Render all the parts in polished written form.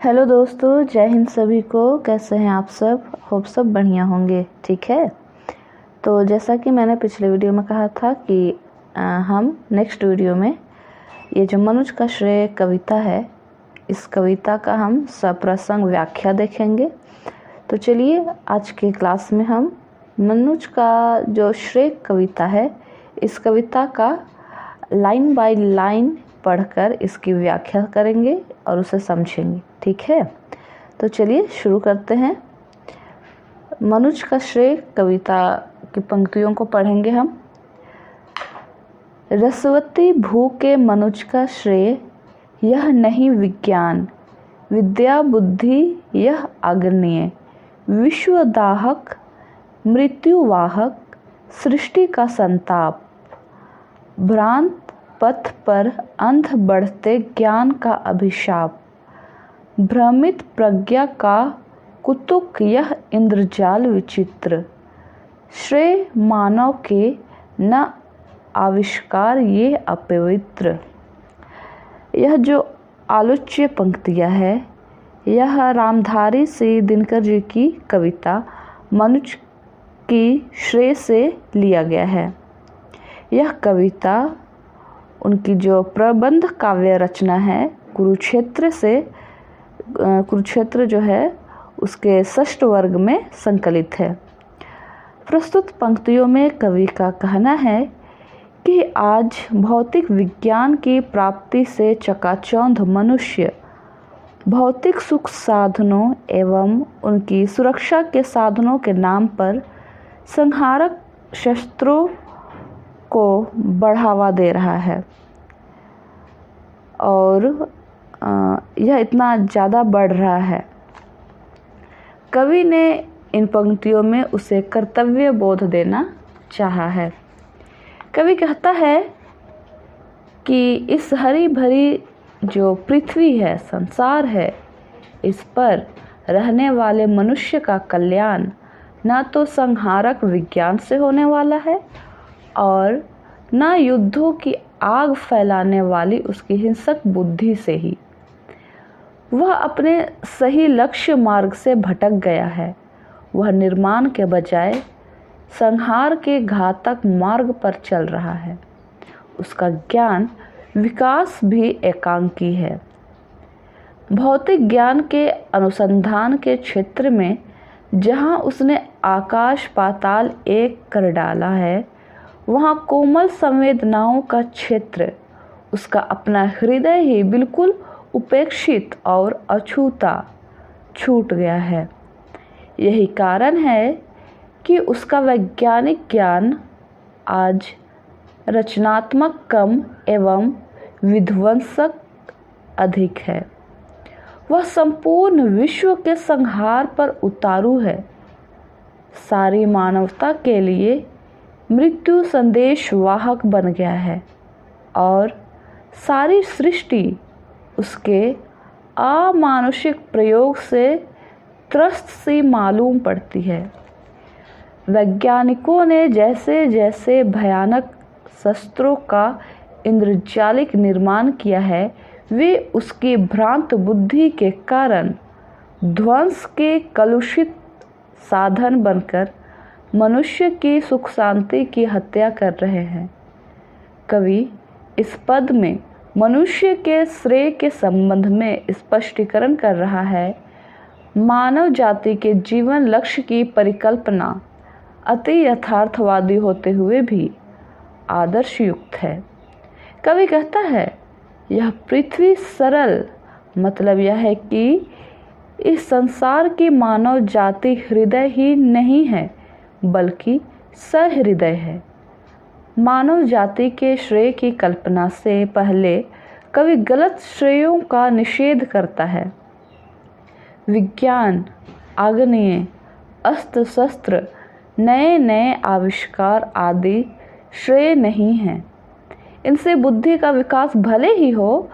Hello दोस्तों, जय हिंद सभी को। कैसे हैं आप सब? होप सब बढ़िया होंगे। ठीक है, तो जैसा कि मैंने पिछले वीडियो में कहा था कि हम नेक्स्ट वीडियो में ये जो मनुज का श्रेय कविता है, इस कविता का हम सप्रसंग व्याख्या देखेंगे। तो चलिए आज के क्लास में हम मनुज का जो श्रेय कविता है, इस कविता का लाइन बाय लाइन पढ़कर इसकी व्याख्या करेंगे और उसे समझेंगे। ठीक है, तो चलिए शुरू करते हैं। मनुज का श्रेय कविता की पंक्तियों को पढ़ेंगे हम। रसवती भू के मनुज का श्रेय, यह नहीं विज्ञान, विद्या बुद्धि यह अग्रणीय, विश्वदाहक मृत्युवाहक, सृष्टि का संताप, भ्रांत पथ पर अंध बढ़ते ज्ञान का अभिशाप, भ्रमित प्रज्ञा का कुतुक यह इंद्रजाल विचित्र, श्रेय मानव के न आविष्कार ये अपवित्र। यह जो आलोच्य पंक्तियाँ है, यह रामधारी सिंह दिनकर जी की कविता मनुज की श्रेय से लिया गया है। यह कविता उनकी जो प्रबंध काव्य रचना है कुरुक्षेत्र जो है उसके षष्ठ वर्ग में संकलित है। प्रस्तुत पंक्तियों में कवि का कहना है कि आज भौतिक विज्ञान की प्राप्ति से चकाचौंध मनुष्य भौतिक सुख साधनों एवं उनकी सुरक्षा के साधनों के नाम पर संहारक शस्त्रों को बढ़ावा दे रहा है और यह इतना ज़्यादा बढ़ रहा है। कवि ने इन पंक्तियों में उसे कर्तव्य बोध देना चाहा है। कवि कहता है कि इस हरी भरी जो पृथ्वी है, संसार है, इस पर रहने वाले मनुष्य का कल्याण न तो संहारक विज्ञान से होने वाला है और न युद्धों की आग फैलाने वाली उसकी हिंसक बुद्धि से ही। वह अपने सही लक्ष्य मार्ग से भटक गया है। वह निर्माण के बजाय संहार के घातक मार्ग पर चल रहा है। उसका ज्ञान विकास भी एकांकी है। भौतिक ज्ञान के अनुसंधान के क्षेत्र में जहाँ उसने आकाश पाताल एक कर डाला है, वहाँ कोमल संवेदनाओं का क्षेत्र, उसका अपना हृदय ही बिल्कुल उपेक्षित और अछूता छूट गया है। यही कारण है कि उसका वैज्ञानिक ज्ञान आज रचनात्मक कम एवं विध्वंसक अधिक है। वह संपूर्ण विश्व के संहार पर उतारू है। सारी मानवता के लिए मृत्यु संदेश वाहक बन गया है और सारी सृष्टि उसके अमानुषिक प्रयोग से त्रस्त सी मालूम पड़ती है। वैज्ञानिकों ने जैसे जैसे भयानक शस्त्रों का इंद्रजालिक निर्माण किया है, वे उसकी भ्रांत बुद्धि के कारण ध्वंस के कलुषित साधन बनकर मनुष्य की सुख शांति की हत्या कर रहे हैं। कवि इस पद में मनुष्य के श्रेय के संबंध में स्पष्टीकरण कर रहा है। मानव जाति के जीवन लक्ष्य की परिकल्पना अति यथार्थवादी होते हुए भी आदर्श युक्त है। कवि कहता है, यह पृथ्वी सरल, मतलब यह है कि इस संसार की मानव जाति हृदय ही नहीं है बल्कि सहृदय है। मानव जाति के श्रेय की कल्पना से पहले कवि गलत श्रेयों का निषेध करता है। विज्ञान, आग्नेय, अस्त्र शस्त्र, नए नए आविष्कार आदि श्रेय नहीं हैं। इनसे बुद्धि का विकास भले ही हो,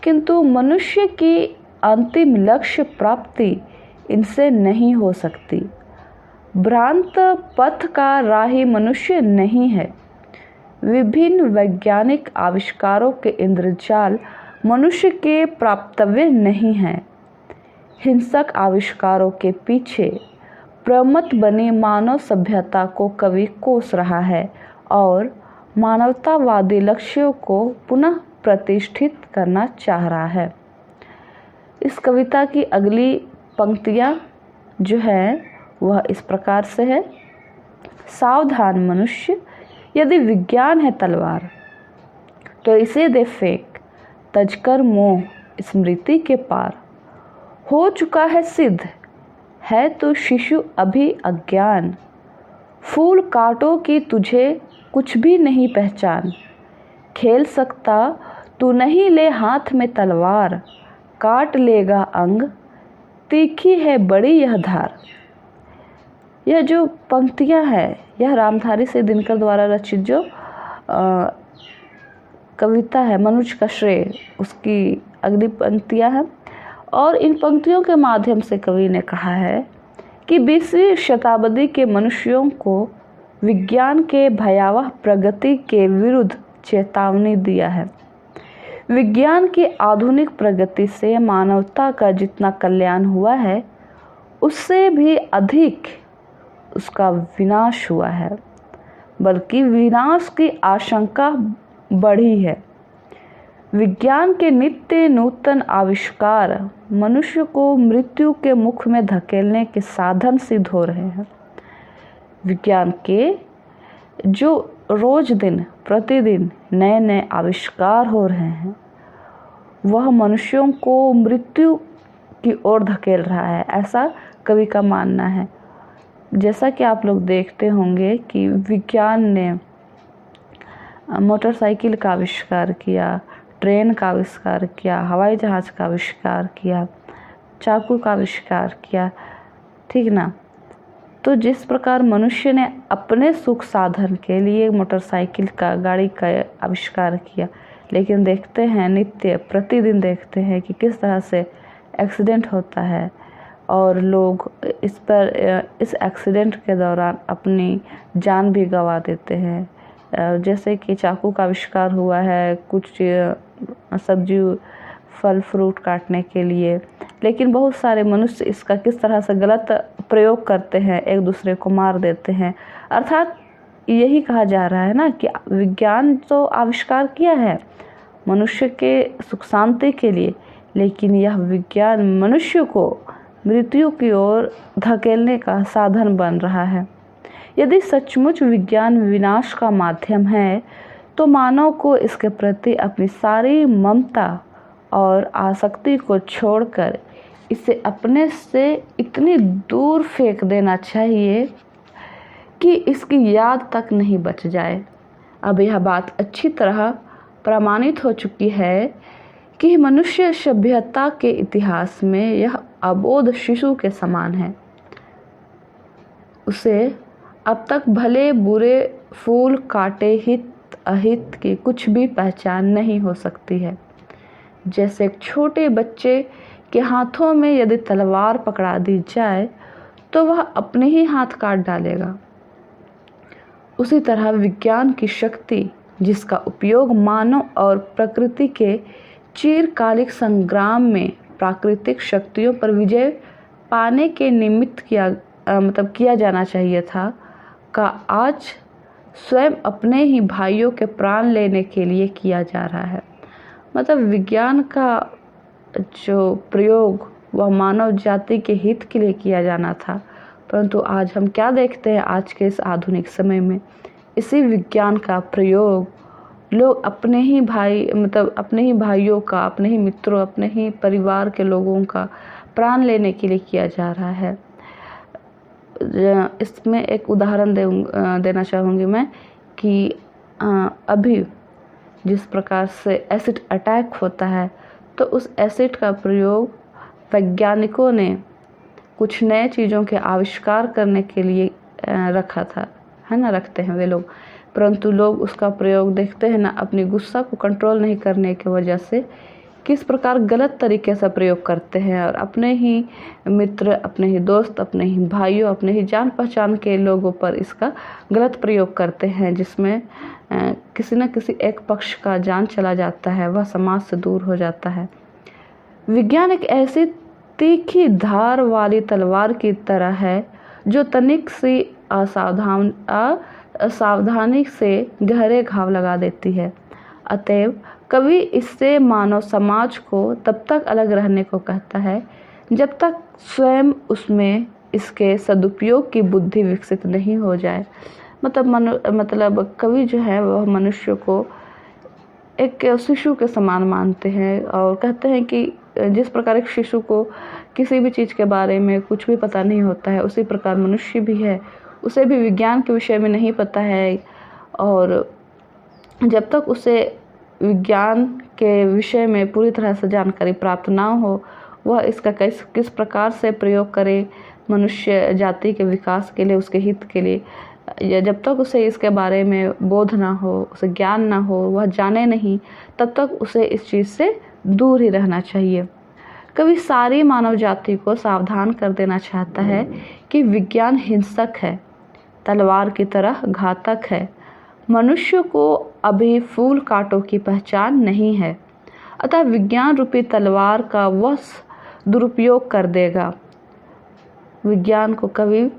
किंतु मनुष्य की अंतिम लक्ष्य प्राप्ति इनसे नहीं हो सकती। भ्रांत पथ का राही मनुष्य नहीं है। विभिन्न वैज्ञानिक आविष्कारों के इंद्रजाल मनुष्य के प्राप्तव्य नहीं हैं। हिंसक आविष्कारों के पीछे प्रमत्त बनी मानव सभ्यता को कवि कोस रहा है और मानवतावादी लक्ष्यों को पुनः प्रतिष्ठित करना चाह रहा है। इस कविता की अगली पंक्तियाँ जो है वह इस प्रकार से है। सावधान मनुष्य, यदि विज्ञान है तलवार तो इसे दे फेंक, तजकर मोह स्मृति के पार। हो चुका है सिद्ध, है तो शिशु अभी अज्ञान। फूल कांटों की तुझे कुछ भी नहीं पहचान। खेल सकता तू नहीं ले हाथ में तलवार, काट लेगा अंग, तीखी है बड़ी यह धार। यह जो पंक्तियां हैं यह रामधारी सिंह दिनकर द्वारा रचित जो कविता है मनुज का श्रेय, उसकी अगली पंक्तियां हैं। और इन पंक्तियों के माध्यम से कवि ने कहा है कि 20वीं शताब्दी के मनुष्यों को विज्ञान के भयावह प्रगति के विरुद्ध चेतावनी दिया है। विज्ञान की आधुनिक प्रगति से मानवता का जितना कल्याण हुआ है उससे भी अधिक उसका विनाश हुआ है, बल्कि विनाश की आशंका बढ़ी है। विज्ञान के नित्य नूतन आविष्कार मनुष्य को मृत्यु के मुख में धकेलने के साधन सिद्ध हो रहे हैं। विज्ञान के जो रोज दिन प्रतिदिन नए नए आविष्कार हो रहे हैं वह मनुष्यों को मृत्यु की ओर धकेल रहा है, ऐसा कवि का मानना है। जैसा कि आप लोग देखते होंगे कि विज्ञान ने मोटरसाइकिल का आविष्कार किया, ट्रेन का आविष्कार किया, हवाई जहाज का आविष्कार किया, चाकू का आविष्कार किया, ठीक ना। तो जिस प्रकार मनुष्य ने अपने सुख साधन के लिए मोटरसाइकिल का गाड़ी का आविष्कार किया, लेकिन देखते हैं नित्य प्रतिदिन देखते हैं कि किस तरह से एक्सीडेंट होता है और लोग इस एक्सीडेंट के दौरान अपनी जान भी गंवा देते हैं। जैसे कि चाकू का आविष्कार हुआ है कुछ सब्जी फल फ्रूट काटने के लिए, लेकिन बहुत सारे मनुष्य इसका किस तरह से गलत प्रयोग करते हैं, एक दूसरे को मार देते हैं। अर्थात यही कहा जा रहा है ना कि विज्ञान तो आविष्कार किया है मनुष्य के सुख शांति के लिए, लेकिन यह विज्ञान मनुष्य को मृत्यु की ओर धकेलने का साधन बन रहा है। यदि सचमुच विज्ञान विनाश का माध्यम है तो मानव को इसके प्रति अपनी सारी ममता और आसक्ति को छोड़कर इसे अपने से इतनी दूर फेंक देना चाहिए कि इसकी याद तक नहीं बच जाए। अब यह बात अच्छी तरह प्रमाणित हो चुकी है कि मनुष्य सभ्यता के इतिहास में यह अबोध शिशु के समान है। उसे अब तक भले बुरे फूल काटे हित अहित की कुछ भी पहचान नहीं हो सकती है। जैसे एक छोटे बच्चे के हाथों में यदि तलवार पकड़ा दी जाए तो वह अपने ही हाथ काट डालेगा, उसी तरह विज्ञान की शक्ति जिसका उपयोग मानव और प्रकृति के चिरकालिक संग्राम में प्राकृतिक शक्तियों पर विजय पाने के निमित्त किया जाना चाहिए था, का आज स्वयं अपने ही भाइयों के प्राण लेने के लिए किया जा रहा है। मतलब विज्ञान का जो प्रयोग वह मानव जाति के हित के लिए किया जाना था, परंतु आज हम क्या देखते हैं, आज के इस आधुनिक समय में इसी विज्ञान का प्रयोग लोग अपने ही भाइयों का, अपने ही मित्रों, अपने ही परिवार के लोगों का प्राण लेने के लिए किया जा रहा है। इसमें एक उदाहरण देना चाहूँगी मैं कि अभी जिस प्रकार से एसिड अटैक होता है तो उस एसिड का प्रयोग वैज्ञानिकों ने कुछ नए चीज़ों के आविष्कार करने के लिए रखा था, है ना, रखते हैं वे लोग, परंतु लोग उसका प्रयोग देखते हैं ना अपनी गुस्सा को कंट्रोल नहीं करने की वजह से किस प्रकार गलत तरीके से प्रयोग करते हैं और अपने ही मित्र, अपने ही दोस्त, अपने ही भाइयों, अपने ही जान पहचान के लोगों पर इसका गलत प्रयोग करते हैं, जिसमें किसी न किसी एक पक्ष का जान चला जाता है, वह समाज से दूर हो जाता है। विज्ञान एक ऐसी तीखी धार वाली तलवार की तरह है जो तनिक सी असावधानी से गहरे घाव लगा देती है। अतएव कवि इससे मानव समाज को तब तक अलग रहने को कहता है जब तक स्वयं उसमें इसके सदुपयोग की बुद्धि विकसित नहीं हो जाए। मतलब कवि जो है वह मनुष्य को एक शिशु के समान मानते हैं और कहते हैं कि जिस प्रकार एक शिशु को किसी भी चीज़ के बारे में कुछ भी पता नहीं होता है, उसी प्रकार मनुष्य भी है, उसे भी विज्ञान के विषय में नहीं पता है। और जब तक उसे विज्ञान के विषय में पूरी तरह से जानकारी प्राप्त ना हो, वह इसका किस प्रकार से प्रयोग करे मनुष्य जाति के विकास के लिए, उसके हित के लिए, या जब तक उसे इसके बारे में बोध ना हो, उसे ज्ञान ना हो, वह जाने नहीं, तब तक उसे इस चीज़ से दूर ही रहना चाहिए। कवि सारी मानव जाति को सावधान कर देना चाहता है कि विज्ञान हिंसक है, तलवार की तरह घातक है। मनुष्य को अभी फूल कांटों की पहचान नहीं है, अतः विज्ञान रूपी तलवार का वह दुरुपयोग कर देगा। विज्ञान को कवि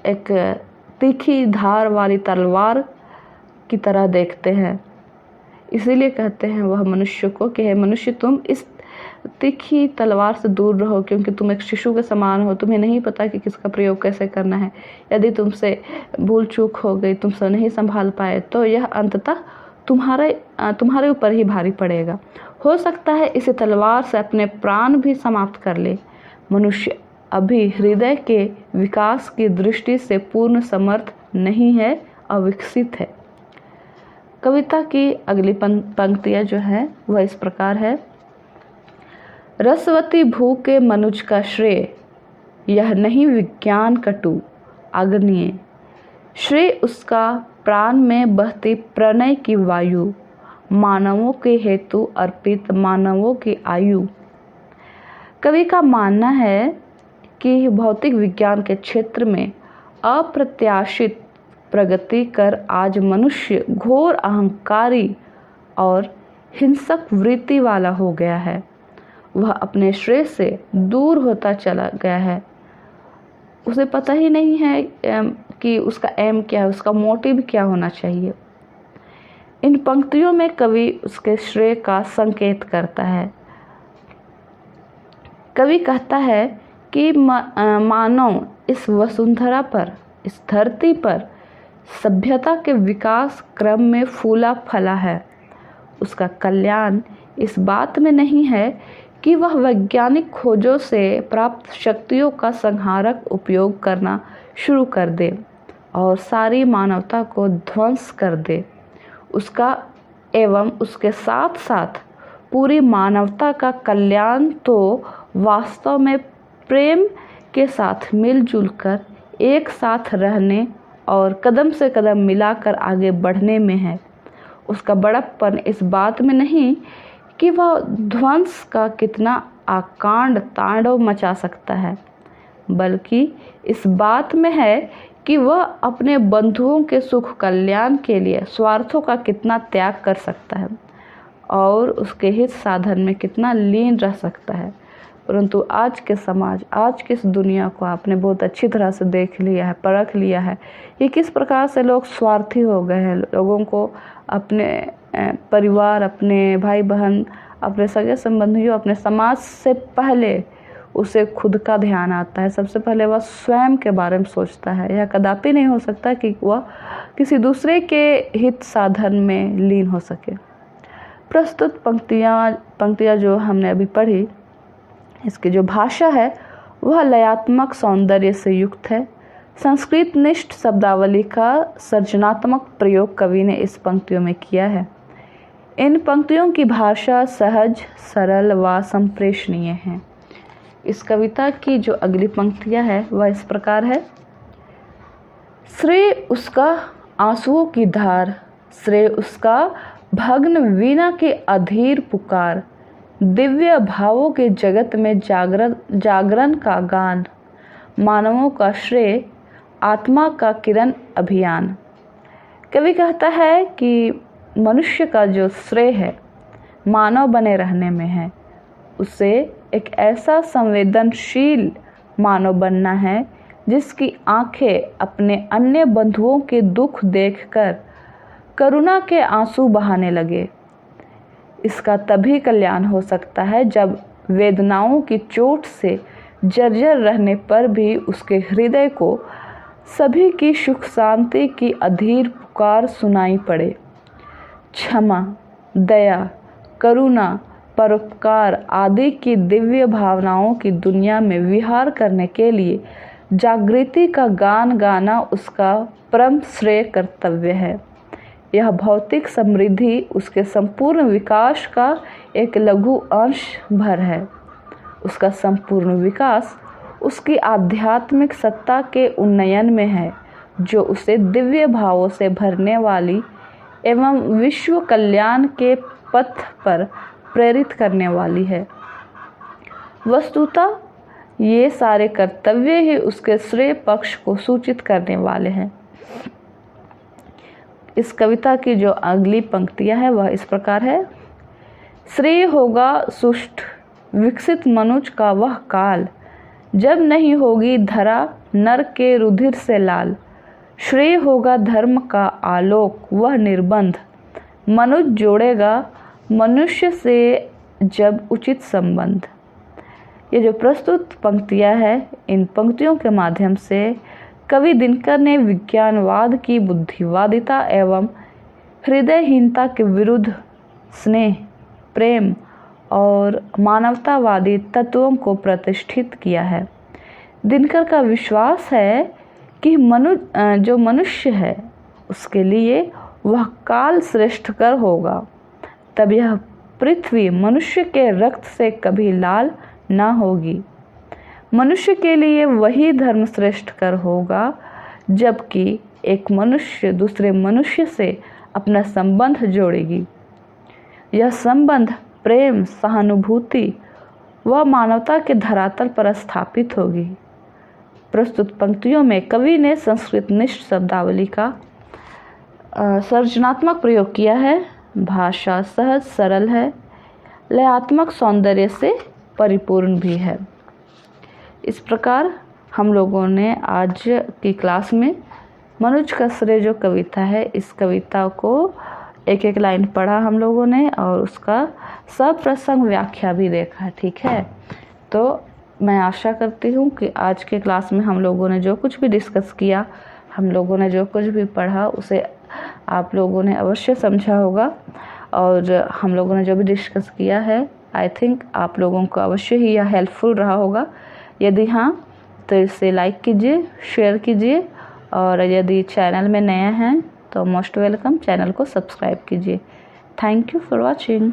एक तीखी धार वाली तलवार की तरह देखते हैं, इसीलिए कहते हैं वह मनुष्य को कि हे मनुष्य, तुम इस तीखी तलवार से दूर रहो, क्योंकि तुम एक शिशु के समान हो, तुम्हें नहीं पता कि किसका प्रयोग कैसे करना है। यदि तुमसे भूल चूक हो गई, तुमसे नहीं संभाल पाए, तो यह अंततः तुम्हारे ऊपर ही भारी पड़ेगा। हो सकता है इसी तलवार से अपने प्राण भी समाप्त कर ले। मनुष्य अभी हृदय के विकास की दृष्टि से पूर्ण समर्थ नहीं है, अविकसित है। कविता की अगली पंक्तियाँ जो है वह इस प्रकार है। रसवती भू के मनुज का श्रेय, यह नहीं विज्ञान कटु अग्निय। श्रेय उसका प्राण में बहती प्रणय की वायु, मानवों के हेतु अर्पित मानवों की आयु। कवि का मानना है कि भौतिक विज्ञान के क्षेत्र में अप्रत्याशित प्रगति कर आज मनुष्य घोर अहंकारी और हिंसक वृत्ति वाला हो गया है। वह अपने श्रेय से दूर होता चला गया है। उसे पता ही नहीं है कि उसका एम क्या है, उसका मोटिव क्या होना चाहिए। इन पंक्तियों में कवि उसके श्रेय का संकेत करता है। कवि कहता है कि मानव इस वसुंधरा पर, इस धरती पर सभ्यता के विकास क्रम में फूला फला है। उसका कल्याण इस बात में नहीं है कि वह वैज्ञानिक खोजों से प्राप्त शक्तियों का संहारक उपयोग करना शुरू कर दे और सारी मानवता को ध्वंस कर दे। उसका एवं उसके साथ साथ पूरी मानवता का कल्याण तो वास्तव में प्रेम के साथ मिलजुल कर एक साथ रहने और कदम से कदम मिलाकर आगे बढ़ने में है। उसका बड़प्पन इस बात में नहीं कि वह ध्वंस का कितना आकांड तांडव मचा सकता है, बल्कि इस बात में है कि वह अपने बंधुओं के सुख कल्याण के लिए स्वार्थों का कितना त्याग कर सकता है और उसके हित साधन में कितना लीन रह सकता है। परंतु आज के समाज, आज की इस दुनिया को आपने बहुत अच्छी तरह से देख लिया है, परख लिया है कि किस प्रकार से लोग स्वार्थी हो गए हैं। लोगों को अपने परिवार, अपने भाई बहन, अपने सगे संबंधियों, अपने समाज से पहले उसे खुद का ध्यान आता है। सबसे पहले वह स्वयं के बारे में सोचता है। यह कदापि नहीं हो सकता कि वह किसी दूसरे के हित साधन में लीन हो सके। प्रस्तुत पंक्तियाँ जो हमने अभी पढ़ी, इसकी जो भाषा है वह लयात्मक सौंदर्य से युक्त है। संस्कृत निष्ठ शब्दावली का सृजनात्मक प्रयोग कवि ने इस पंक्तियों में किया है। इन पंक्तियों की भाषा सहज, सरल व संप्रेषणीय है। इस कविता की जो अगली पंक्तियां है वह इस प्रकार है। श्रेय उसका आंसुओं की धार, श्रेय उसका भग्न वीणा के अधीर पुकार, दिव्य भावों के जगत में जागरण का गान, मानवों का श्रेय, आत्मा का किरण अभियान। कवि कहता है कि मनुष्य का जो श्रेय है मानव बने रहने में है, उसे एक ऐसा संवेदनशील मानव बनना है जिसकी आंखें अपने अन्य बंधुओं के दुख देखकर करुणा के आंसू बहाने लगे। इसका तभी कल्याण हो सकता है जब वेदनाओं की चोट से जर्जर रहने पर भी उसके हृदय को सभी की सुख शांति की अधीर पुकार सुनाई पड़े। क्षमा, दया, करुणा, परोपकार आदि की दिव्य भावनाओं की दुनिया में विहार करने के लिए जागृति का गान गाना उसका परम श्रेय कर्तव्य है। यह भौतिक समृद्धि उसके संपूर्ण विकास का एक लघु अंश भर है। उसका संपूर्ण विकास उसकी आध्यात्मिक सत्ता के उन्नयन में है, जो उसे दिव्य भावों से भरने वाली एवं विश्व कल्याण के पथ पर प्रेरित करने वाली है। वस्तुतः ये सारे कर्तव्य ही उसके श्रेय पक्ष को सूचित करने वाले हैं। इस कविता की जो अगली पंक्तियां हैं वह इस प्रकार है। श्रेय होगा सुष्ठ विकसित मनुष्य का वह काल, जब नहीं होगी धरा नर के रुधिर से लाल। श्रेय होगा धर्म का आलोक वह निर्बंध, मनुष्य जोड़ेगा मनुष्य से जब उचित संबंध। ये जो प्रस्तुत पंक्तियां हैं, इन पंक्तियों के माध्यम से कवि दिनकर ने विज्ञानवाद की बुद्धिवादिता एवं हृदयहीनता के विरुद्ध स्नेह, प्रेम और मानवतावादी तत्वों को प्रतिष्ठित किया है। दिनकर का विश्वास है कि जो मनुष्य है उसके लिए वह काल श्रेष्ठकर होगा, तब यह पृथ्वी मनुष्य के रक्त से कभी लाल न होगी। मनुष्य के लिए वही धर्म श्रेष्ठकर होगा जबकि एक मनुष्य दूसरे मनुष्य से अपना संबंध जोड़ेगी। यह संबंध प्रेम, सहानुभूति व मानवता के धरातल पर स्थापित होगी। प्रस्तुत पंक्तियों में कवि ने संस्कृत निष्ठ शब्दावली का सृजनात्मक प्रयोग किया है। भाषा सहज सरल है, लयात्मक सौंदर्य से परिपूर्ण भी है। इस प्रकार हम लोगों ने आज की क्लास में मनुज का श्रेय जो कविता है, इस कविता को एक एक लाइन पढ़ा हम लोगों ने और उसका सब प्रसंग व्याख्या भी देखा। ठीक है, तो मैं आशा करती हूँ कि आज के क्लास में हम लोगों ने जो कुछ भी डिस्कस किया, हम लोगों ने जो कुछ भी पढ़ा, उसे आप लोगों ने अवश्य समझा होगा। और हम लोगों ने जो भी डिस्कस किया है, आई थिंक आप लोगों को अवश्य ही यह हेल्पफुल रहा होगा। यदि हाँ, तो इसे लाइक कीजिए, शेयर कीजिए और यदि चैनल में नए हैं तो मोस्ट वेलकम, चैनल को सब्सक्राइब कीजिए। Thank you for watching.